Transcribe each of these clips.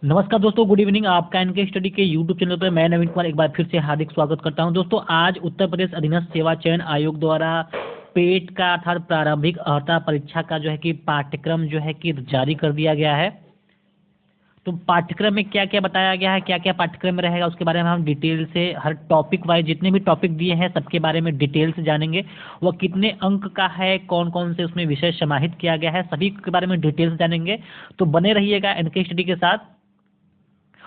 नमस्कार दोस्तों, good evening. आपका इनके स्टडी के यूट्यूब चैनल पर मैं नवीन कुमार एक बार फिर से हार्दिक स्वागत करता हूं। दोस्तों, आज उत्तर प्रदेश अधीनस्थ सेवा चयन आयोग द्वारा पेट का अर्थात प्रारंभिक अर्हता परीक्षा का जो है कि पाठ्यक्रम जो है कि जारी कर दिया गया है। तो पाठ्यक्रम में क्या क्या बताया गया है, क्या क्या पाठ्यक्रम में रहेगा, उसके बारे में हम डिटेल से हर टॉपिक वाइज जितने भी टॉपिक दिए हैं सबके बारे में डिटेल से जानेंगे। वह कितने अंक का है, कौन कौन से उसमें विषय समाहित किया गया है, सभी के बारे में डिटेल से जानेंगे। तो बने रहिएगा एनके स्टडी के साथ।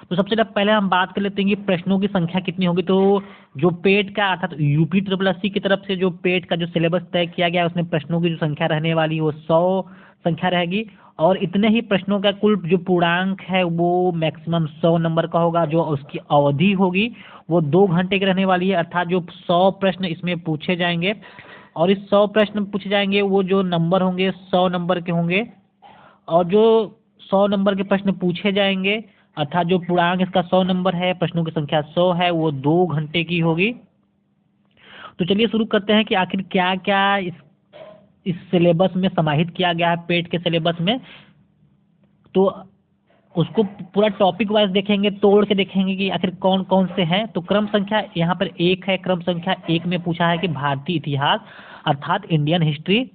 तो सबसे पहले हम बात कर लेते हैं कि प्रश्नों की संख्या कितनी होगी। तो जो पेट का अर्थात यूपी ट्रिपल एससी की तरफ से जो पेट का जो सिलेबस तय किया गया है उसमें प्रश्नों की जो संख्या रहने वाली है वो 100 संख्या रहेगी। और इतने ही प्रश्नों का कुल जो पूर्णांक है वो मैक्सिमम 100 नंबर का होगा। जो उसकी अवधि होगी वो 2 घंटे की रहने वाली है, अर्थात जो 100 प्रश्न इसमें पूछे जाएंगे और इस 100 प्रश्न पूछे जाएंगे वो जो नंबर होंगे 100 नंबर के होंगे। और जो 100 नंबर के प्रश्न पूछे जाएंगे अर्थात जो पूर्णांक इसका 100 नंबर है, प्रश्नों की संख्या 100 है, वो 2 घंटे की होगी। तो चलिए शुरू करते हैं कि आखिर क्या क्या इस सिलेबस में समाहित किया गया है पेट के सिलेबस में। तो उसको पूरा टॉपिक वाइज देखेंगे, तोड़ के देखेंगे कि आखिर कौन कौन से हैं। तो क्रम संख्या यहाँ पर 1 है। क्रम संख्या 1 में पूछा है कि भारतीय इतिहास अर्थात इंडियन हिस्ट्री।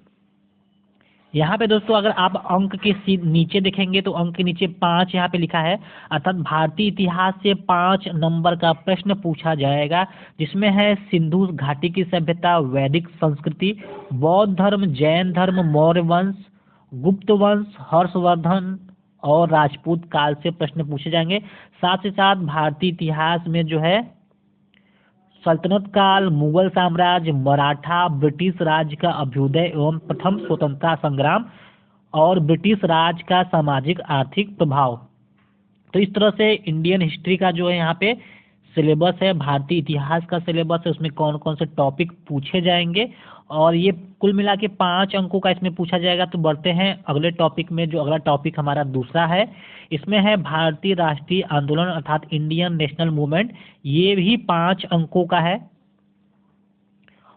यहाँ पे दोस्तों अगर आप अंक के नीचे देखेंगे तो अंक के नीचे 5 यहाँ पे लिखा है, अर्थात भारतीय इतिहास से 5 नंबर का प्रश्न पूछा जाएगा, जिसमें है सिंधु घाटी की सभ्यता, वैदिक संस्कृति, बौद्ध धर्म, जैन धर्म, मौर्य वंश, गुप्त वंश, हर्षवर्धन और राजपूत काल से प्रश्न पूछे जाएंगे। साथ ही साथ भारतीय इतिहास में जो है सल्तनत काल, मुगल साम्राज्य, मराठा, ब्रिटिश राज का अभ्युदय एवं प्रथम स्वतंत्रता संग्राम और ब्रिटिश राज का सामाजिक आर्थिक प्रभाव। तो इस तरह से इंडियन हिस्ट्री का जो है यहाँ पे सिलेबस है, भारतीय इतिहास का सिलेबस है, उसमें कौन कौन से टॉपिक पूछे जाएंगे और ये कुल मिला के 5 अंकों का इसमें पूछा जाएगा। तो बढ़ते हैं अगले टॉपिक में। जो अगला टॉपिक हमारा दूसरा है, इसमें है भारतीय राष्ट्रीय आंदोलन अर्थात इंडियन नेशनल मूवमेंट। ये भी 5 अंकों का है।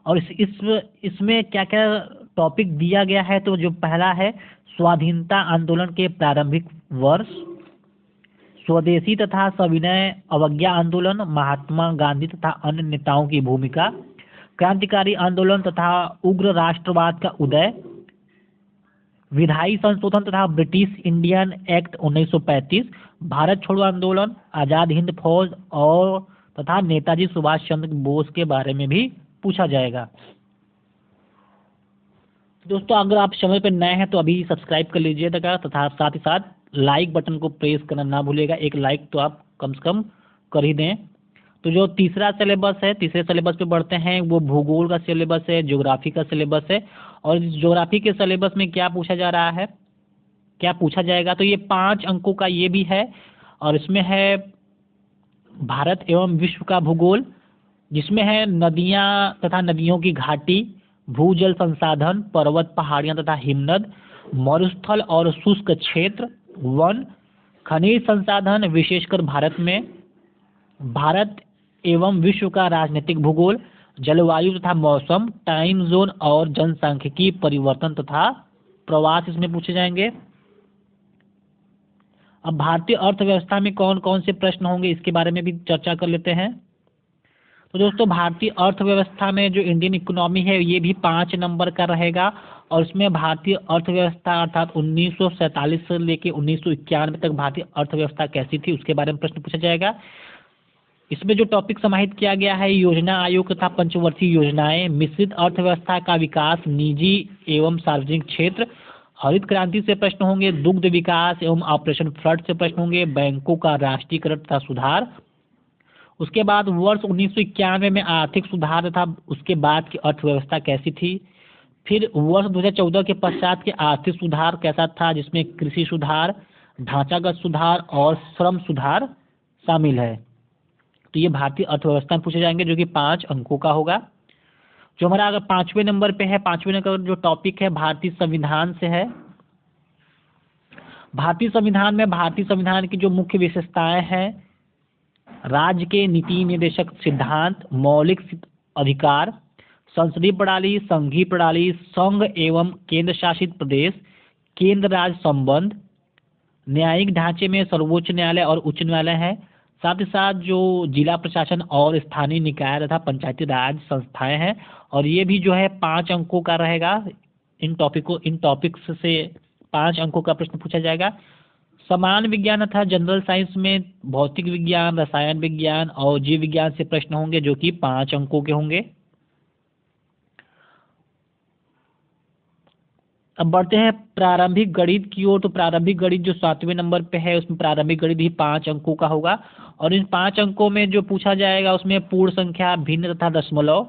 और इसमें क्या क्या टॉपिक दिया गया है। तो जो पहला है स्वाधीनता आंदोलन के प्रारंभिक वर्ष, स्वदेशी तथा सविनय अवज्ञा आंदोलन, महात्मा गांधी तथा अन्य नेताओं की भूमिका, क्रांतिकारी आंदोलन तथा उग्र राष्ट्रवाद का उदय, विधायी संशोधन तथा ब्रिटिश इंडियन एक्ट 1935, भारत छोड़ो आंदोलन, आज़ाद हिंद फौज और तथा नेताजी सुभाष चंद्र बोस के बारे में भी पूछा जाएगा। दोस्तों अगर आप चैनल पर नए हैं तो अभी सब्सक्राइब कर लीजिएगा तथा साथ ही साथ लाइक बटन को प्रेस करना ना भूलिएगा। एक लाइक तो आप कम से कम कर ही दें। तो जो तीसरा सिलेबस है, तीसरे सिलेबस पे बढ़ते हैं। वो भूगोल का सिलेबस है, ज्योग्राफी का सिलेबस है। और ज्योग्राफी के सिलेबस में क्या पूछा जा रहा है, क्या पूछा जाएगा। तो ये 5 अंकों का ये भी है। और इसमें है भारत एवं विश्व का भूगोल, जिसमें है नदियाँ तथा नदियों की घाटी, भूजल संसाधन, पर्वत पहाड़ियाँ तथा हिमनद, मरुस्थल और शुष्क क्षेत्र, वन, खनिज संसाधन विशेषकर भारत में, भारत एवं विश्व का राजनीतिक भूगोल, जलवायु तथा मौसम, टाइम जोन और जनसांख्यिकी परिवर्तन तथा प्रवास इसमें पूछे जाएंगे। अब भारतीय अर्थव्यवस्था में कौन कौन से प्रश्न होंगे इसके बारे में भी चर्चा कर लेते हैं। तो दोस्तों भारतीय अर्थव्यवस्था में जो इंडियन इकोनॉमी है ये भी 5 नंबर का रहेगा। और इसमें भारतीय अर्थव्यवस्था अर्थात 1947 से लेकर 1991 तक भारतीय अर्थव्यवस्था कैसी थी उसके बारे में प्रश्न पूछा जाएगा। इसमें जो टॉपिक समाहित किया गया है, योजना आयोग तथा पंचवर्षीय योजनाएं, मिश्रित अर्थव्यवस्था का विकास, निजी एवं सार्वजनिक क्षेत्र, हरित क्रांति से प्रश्न होंगे, दुग्ध विकास एवं ऑपरेशन फ्लड से प्रश्न होंगे, बैंकों का राष्ट्रीयकरण तथा सुधार। उसके बाद वर्ष 1991 में आर्थिक सुधार तथा उसके बाद की अर्थव्यवस्था कैसी थी। फिर वर्ष 2014 के पश्चात के आर्थिक सुधार कैसा था, जिसमें कृषि सुधार, ढांचागत सुधार और श्रम सुधार शामिल है। तो ये भारतीय अर्थव्यवस्था में पूछे जाएंगे, जो कि 5 अंकों का होगा। जो हमारा अगर 5वें नंबर पे है, 5वें नंबर जो टॉपिक है भारतीय संविधान से है। भारतीय संविधान में भारतीय संविधान की जो मुख्य विशेषताएं हैं, राज्य के नीति निर्देशक सिद्धांत, मौलिक अधिकार, संसदीय प्रणाली, संघीय प्रणाली, संघ एवं केंद्र शासित प्रदेश, केंद्र राज्य संबंध, न्यायिक ढांचे में सर्वोच्च न्यायालय और उच्च न्यायालय है। साथ ही साथ जो जिला प्रशासन और स्थानीय निकाय तथा पंचायती राज संस्थाएं हैं, और ये भी जो है 5 अंकों का रहेगा। इन टॉपिक्स से 5 अंकों का प्रश्न पूछा जाएगा। समान विज्ञान तथा जनरल साइंस में भौतिक विज्ञान, रसायन विज्ञान और जीव विज्ञान से प्रश्न होंगे जो कि 5 अंकों के होंगे। अब बढ़ते हैं प्रारंभिक गणित की ओर। तो प्रारंभिक गणित जो 7वें नंबर पे है, उसमें प्रारंभिक गणित ही 5 अंकों का होगा। और इन 5 अंकों में जो पूछा जाएगा उसमें पूर्ण संख्या, भिन्न तथा दशमलव,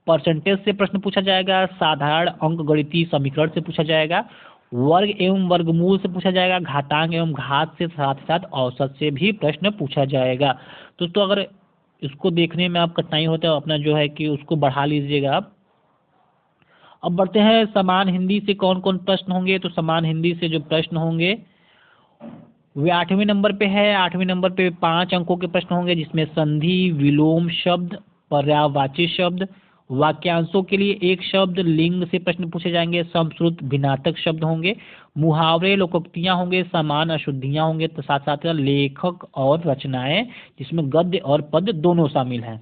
परसेंटेज से प्रश्न पूछा जाएगा। साधारण अंक गणितीय समीकरण से पूछा जाएगा। वर्ग एवं वर्गमूल से पूछा जाएगा। घातांक एवं घात से, साथ ही साथ औसत से भी प्रश्न पूछा जाएगा। दोस्तों अगर इसको देखने में आप कठिनाई होता है, अपना जो है कि उसको बढ़ा लीजिएगा आप। अब बढ़ते हैं समान हिंदी से कौन कौन प्रश्न होंगे। तो समान हिंदी से जो प्रश्न होंगे वे 8वें नंबर पे है। 8वें नंबर पे 5 अंकों के प्रश्न होंगे, जिसमें संधि, विलोम शब्द, पर्यायवाची शब्द, वाक्यांशों के लिए एक शब्द, लिंग से प्रश्न पूछे जाएंगे, समश्रुत भिन्नार्थक शब्द होंगे, मुहावरे, लोकोक्तियां होंगे, समान अशुद्धियां होंगे, तो साथ साथ लेखक और रचनाएं, जिसमें गद्य और पद दोनों शामिल हैं।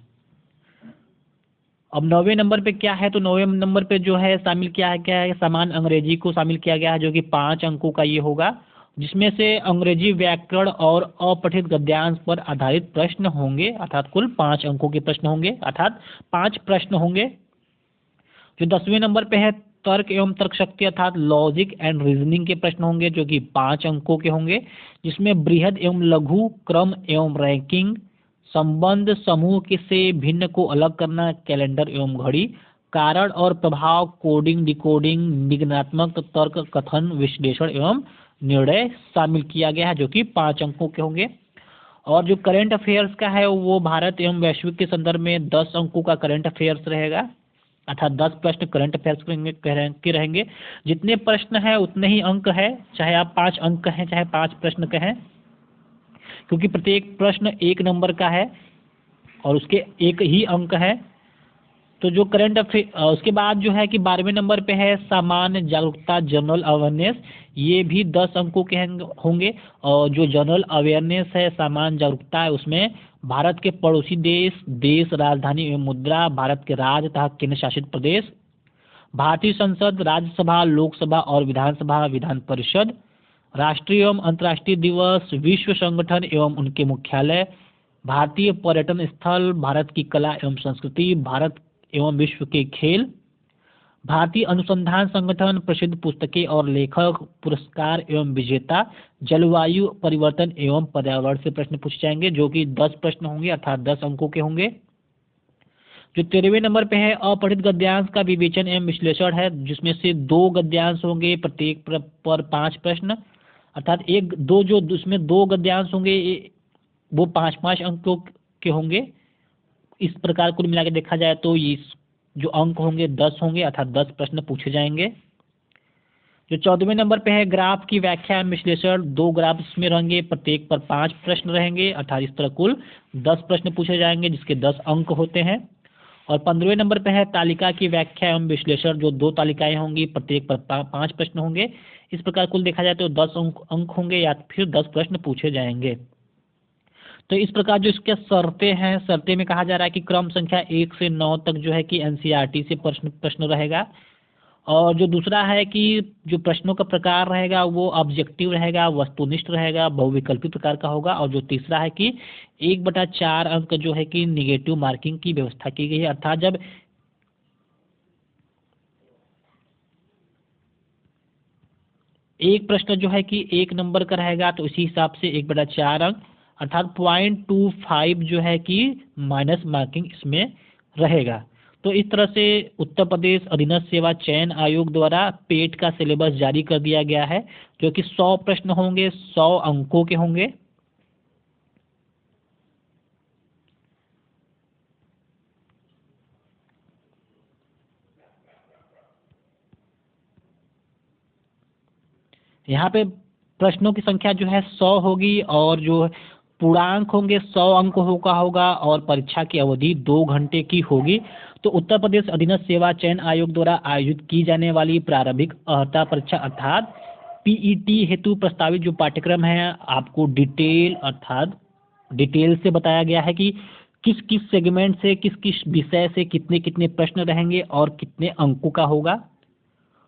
अब 9वें नंबर पे क्या है। तो 9वें नंबर पे जो है शामिल क्या है समान अंग्रेजी को शामिल किया गया है, जो कि 5 अंकों का ये होगा, जिसमें से अंग्रेजी व्याकरण और अपठित गद्यांश पर आधारित प्रश्न होंगे। अर्थात कुल 5 अंकों के प्रश्न होंगे, अर्थात 5 प्रश्न होंगे। जो 10वें नंबर पे है तर्क एवं तर्क शक्ति अर्थात लॉजिक एंड रीजनिंग के प्रश्न होंगे, जो कि 5 अंकों के होंगे, जिसमें बृहद एवं लघु, क्रम एवं रैंकिंग, संबंध, समूह के से भिन्न को अलग करना, कैलेंडर एवं घड़ी, कारण और प्रभाव, कोडिंग, डिकोडिंग, निगमनात्मक तर्क, कथन, विश्लेषण एवं निर्णय शामिल किया गया है, जो कि 5 अंकों के होंगे। और जो करंट अफेयर्स का है वो भारत एवं वैश्विक के संदर्भ में 10 अंकों का करंट अफेयर्स रहेगा, अर्थात 10 प्रश्न करंट अफेयर्स के रहेंगे। जितने प्रश्न हैं उतने ही अंक है, चाहे आप 5 अंक कहें चाहे 5 प्रश्न कहें, क्योंकि प्रत्येक प्रश्न 1 नंबर का है और उसके 1 ही अंक है। तो जो करंट अफेयर, उसके बाद जो है कि 12वें नंबर पे है सामान्य जागरूकता, जनरल अवेयरनेस, ये भी 10 अंकों के होंगे। और जो जनरल अवेयरनेस है, सामान्य जागरूकता है, उसमें भारत के पड़ोसी देश, राजधानी एवं मुद्रा, भारत के राज्य तथा केंद्र शासित प्रदेश, भारतीय संसद, राज्यसभा, लोकसभा और विधानसभा, विधान परिषद, राष्ट्रीय एवं अंतर्राष्ट्रीय दिवस, विश्व संगठन एवं उनके मुख्यालय, भारतीय पर्यटन स्थल, भारत की कला एवं संस्कृति, भारत एवं विश्व के खेल, भारतीय अनुसंधान संगठन, प्रसिद्ध पुस्तकें और लेखक, पुरस्कार एवं विजेता, जलवायु परिवर्तन एवं पर्यावरण से प्रश्न पूछे जाएंगे, जो कि 10 प्रश्न होंगे, अर्थात 10 अंकों के होंगे। जो 13वें नंबर पे है अपठित गद्यांश का विवेचन एवं विश्लेषण है, जिसमें से 2 गद्यांश होंगे, प्रत्येक पर 5 प्रश्न, अर्थात जो उसमें 2 गद्यांश होंगे वो 5-5 अंकों के होंगे। इस प्रकार कुल मिला के देखा जाए तो इस जो अंक होंगे 10 होंगे, अर्थात 10 प्रश्न पूछे जाएंगे। जो 14वें नंबर पे है ग्राफ की व्याख्या एवं विश्लेषण, 2 ग्राफ इसमें रहेंगे, प्रत्येक पर 5 प्रश्न रहेंगे, अर्थात इस तरह कुल 10 प्रश्न पूछे जाएंगे, जिसके 10 अंक होते हैं। और 15वें नंबर पे है तालिका की व्याख्या एवं विश्लेषण, जो 2 तालिकाएं होंगी, प्रत्येक पर 5 प्रश्न होंगे। इस प्रकार कुल देखा जाए तो 10 अंक होंगे या फिर 10 प्रश्न पूछे जाएंगे। तो इस प्रकार जो इसके शर्तें में कहा जा रहा है कि क्रम संख्या 1 से 9 तक जो है कि एनसीईआरटी से प्रश्न रहेगा। और जो दूसरा है कि जो प्रश्नों का प्रकार रहेगा वो ऑब्जेक्टिव रहेगा, वस्तुनिष्ठ रहेगा, बहुविकल्पी प्रकार का होगा। और जो तीसरा है कि 1/4 अंक जो है कि निगेटिव मार्किंग की व्यवस्था की गई है, अर्थात जब एक प्रश्न जो है कि 1 नंबर का रहेगा तो इसी हिसाब से 1/4 अंक, अर्थात 0.25 जो है कि माइनस मार्किंग इसमें रहेगा। तो इस तरह से उत्तर प्रदेश अधीनस्थ सेवा चयन आयोग द्वारा पेट का सिलेबस जारी कर दिया गया है, जो कि 100 प्रश्न होंगे, 100 अंकों के होंगे। यहाँ पे प्रश्नों की संख्या जो है 100 होगी और जो पूर्णांक होंगे 100 अंक होगा और परीक्षा की अवधि 2 घंटे की होगी। तो उत्तर प्रदेश अधीनस्थ सेवा चयन आयोग द्वारा आयोजित की जाने वाली प्रारंभिक अर्हता परीक्षा अर्थात पीईटी हेतु प्रस्तावित जो पाठ्यक्रम है आपको डिटेल से बताया गया है कि किस किस सेगमेंट से किस किस विषय से कितने कितने प्रश्न रहेंगे और कितने अंकों का होगा।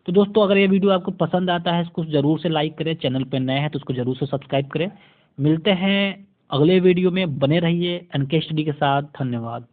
तो दोस्तों अगर ये वीडियो आपको पसंद आता है इसको ज़रूर से लाइक करें, चैनल पर नए हैं तो उसको ज़रूर से सब्सक्राइब करें। मिलते हैं अगले वीडियो में, बने रहिए एनके स्टडी के साथ। धन्यवाद।